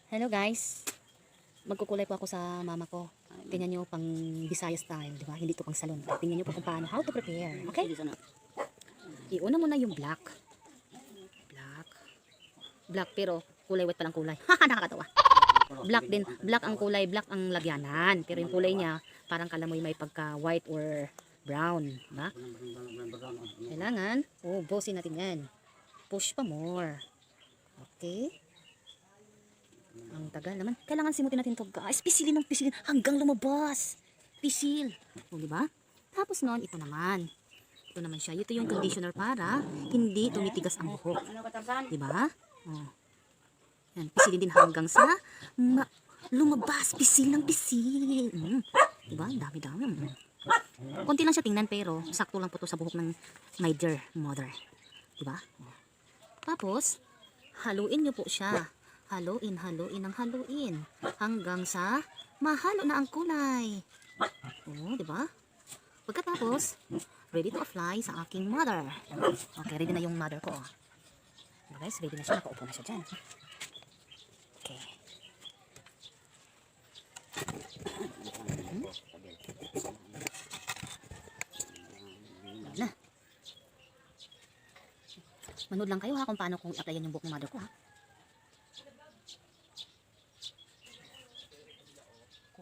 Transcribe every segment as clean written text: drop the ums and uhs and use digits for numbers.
Hello guys, magkukulay po ako sa mama ko. Tingnan nyo pang Bisaya style, di ba? Hindi to pang salon. Tingnan nyo po kung paano, how to prepare. Okay? Iuna muna yung black. Black pero kulay white palang kulay. Haha, nakakatawa. Black din, black ang kulay, black ang lagyanan. Pero yung kulay niya, parang kalamoy may pagka white or brown. Diba? Kailangan, bosin natin yan. Push pa more. Okay? Ang tagal naman. Kailangan simutin natin to guys. Pisilin ng pisilin hanggang lumabas. Pisil. O, diba? Tapos noon, ito naman. Ito naman siya. Ito yung conditioner para hindi tumitigas ang buhok. Diba? O. Yan. Pisilin din hanggang sa lumabas. Pisil ng pisil. Diba? Dami-dami. Konti lang siya tingnan pero sakto lang po to sa buhok ng my dear mother. Diba? O. Tapos, haluin nyo po siya. Haluin ng haluin hanggang sa mahalo na ang kulay. Oh, di ba? Pagkatapos, ready to apply sa aking mother. Okay, ready na yung mother ko. Oh. Guys, ready na siya. Nakaupo na siya dyan. Okay. Na. Manood lang kayo ha kung paano kung i-applyan yung buhok ng mother ko ha.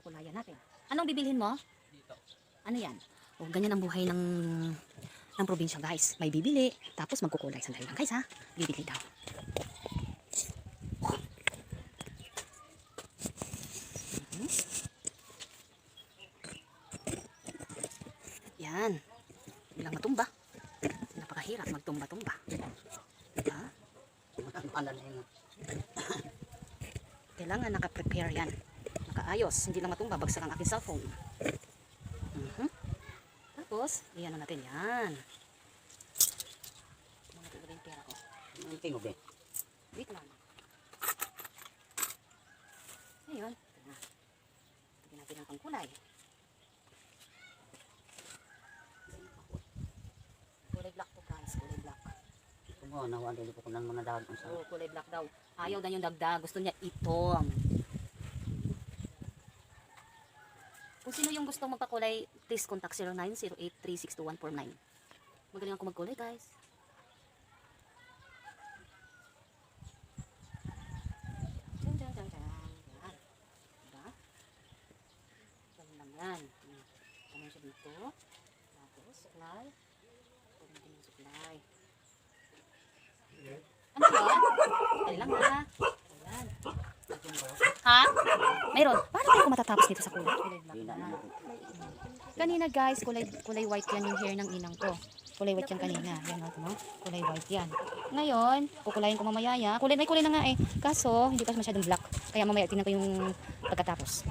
Kukulayan natin. Anong bibilhin mo? Ano yan? O, ganyan ang buhay ng probinsya guys. May bibili, tapos magkukulay. Sandali lang guys ha. Bibili daw. Yan. Bilang matumba. Napakahirap magtumba-tumba. Ha? Kailangan naka-prepare yan. Ayos, hindi lang matumba, bagsak ang aking cellphone. Tapos, iyan na natin yan. Mga ito yung pera ko. Ang tingog eh. Wait lang. Ngayon, ito na. Tignan natin ang pangkulay. Kulay black po guys, kulay black. Ito mo, nawan din po ko ng mga dahon. Oo, kulay black daw. Ayaw na yung dagdag, gusto niya itong. Kung sino yung gusto magpakulay, please contact 0908362149. Magaling ako magkulay, guys. Yan. Diba? Ganun lang yan. Ganun siya dito. Tapos, supply. Pwede natin yung supply. Ano yan? Dali lang ha. Ayan. Ha? Mayroon. Paano kayo matatapos dito sa kulay? Kanina guys, kulay white yan yung hair ng inang ko. Kulay white yan kanina. Yan no? Kulay white yan. Ngayon, kukulayin ko mamaya ya. May kulay na nga eh. Kaso, hindi pa masyadong black. Kaya mamaya tingnan ko yung pagkatapos.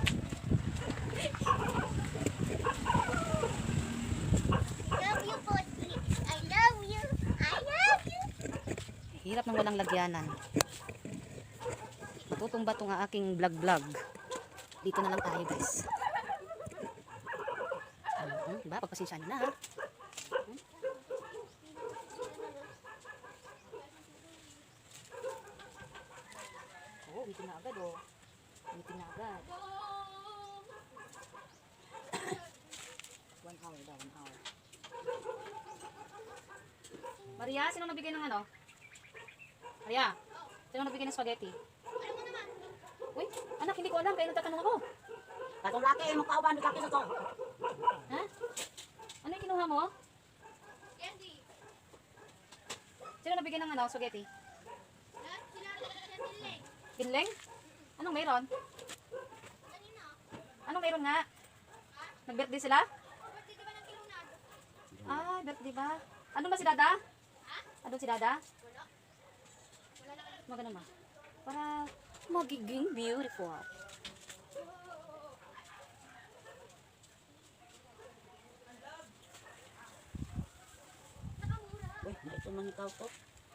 Hirap ng walang lagyanan. Matutumba itong aking vlog. Dito na lang tayo guys. Diba? Pagpasensyahan na ha. Umitin na agad oh. Umitin na agad. 1 hour daw, 1 hour. Maria, sino nagbigay ng ano? Maria, sino nagbigay ng spaghetti? Uy, anak, hindi ko alam. Kaya nagtatanong ako. Katong laki, makauban laki sa to. Ha? Ano yung kinuha mo? Candy. Sino nabigyan ng ano, spaghetti? Candy. Ginling? Anong meron? Anong meron nga? Nag-birthday sila? Birthday ba ng kilunad? Ah, birthday ba? Ano ba si Dada? Ha? Ano si Dada? Wala. Wala lang. Maganda ma. Para magiging beautiful. Uy, na ito man ikaw to.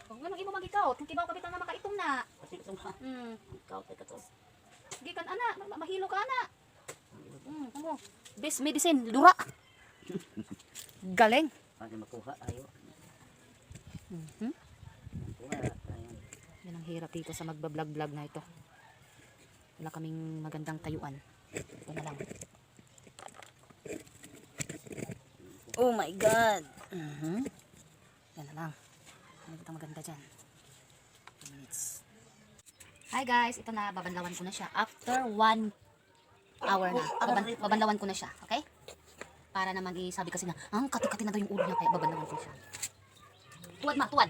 Kung anong imo mag-ikaw, kibaw ka bitang nga makaitom na. Kasi ito ma. Ikaw tayo ka to. Gikan ana, mahilo ka ana. Ano? Best medicine, lura. Galing. Para makuha tayo. Yan ang hirap dito sa magbablog-vlog na ito. Wala kaming magandang tayuan. Ito na lang. Oh my God! Yan na lang. Ano ito maganda dyan? 2 minutes. Hi guys, ito na, babanlawan ko na siya. After 1 hour na, babanlawan ko na siya. Okay? Para naman sabi kasi na, kati-kati na daw yung ulo niya, kaya babanlawan ko siya. Tuwad ma, tuwad!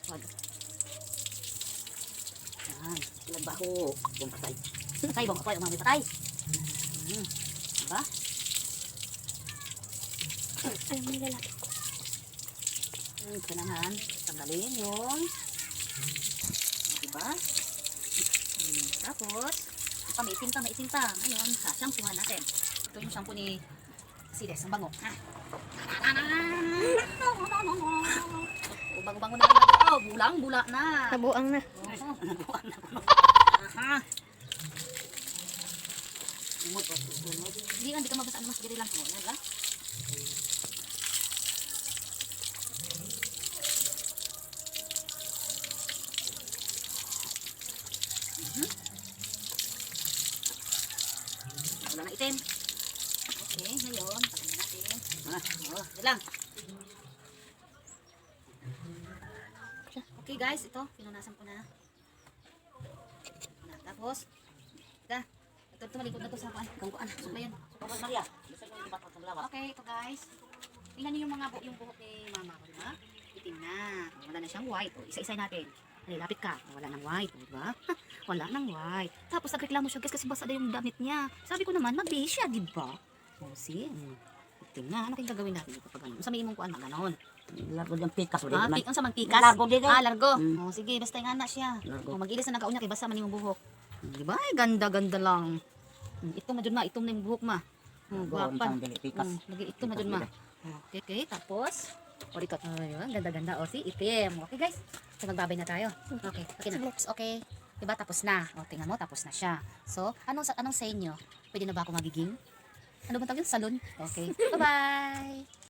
Tuwad. Yan. Nagbaho. Kung patay. Patay, bang patay, umami patay. Diba? Ay, may lalaki. Kailangan tanggalin yung diba? Tapos maitim pa. Ngayon, shampoohan natin. Ito yung shampoo ni Sides, ang bango. Bango-bango na lang. Oh, bulang-bula na. Nabuang na. Hindi ka mabasa naman, sige lang. Oh, yan lang. Wala na itim. Okay, ngayon, pakinggan natin. Yan lang. Okay guys, ito, pinunasan ko na. Tapos, ito malikod na to sa kuan. So, ba yan? Kapag Maria. Gusto ko yung batak sa lawa. Okay, ito guys. Tingnan niyo yung mga yung buhok ni mama ko, diba? Itim na. Wala na siyang white. O, isa-isa natin. Dali, lapit ka. Wala nang white, diba? Wala nang white. Tapos nagreklamo siya guys kasi basa na yung damit niya. Sabi ko naman, magbihis siya, diba? O, see? Itim na. Ano kayong gagawin natin dito pag ganun? Sa may imong kuan, ganon. Largo yung pikas. Ang sa pikas? Largo din eh. Largo. Mm. O, sige, basta yung anak siya. Largo. O, mag-ilis na nagkauna kay basa man yung buhok. Diba? Ay, ganda-ganda lang. Itom na dyan ma. Itom na yung buhok ma. Guwapan. Lagi itom na dyan ma. Okay, tapos orikat. Ayun, ganda-ganda. O, si itim. Okay guys. So, magbabay na tayo. Okay, okay na. Okay. Diba, tapos na. O, tingnan mo, tapos na siya. So, anong sa inyo? Pwede na ba ako magiging? Ano ba tawag yun? Salon? Okay. Bye-bye!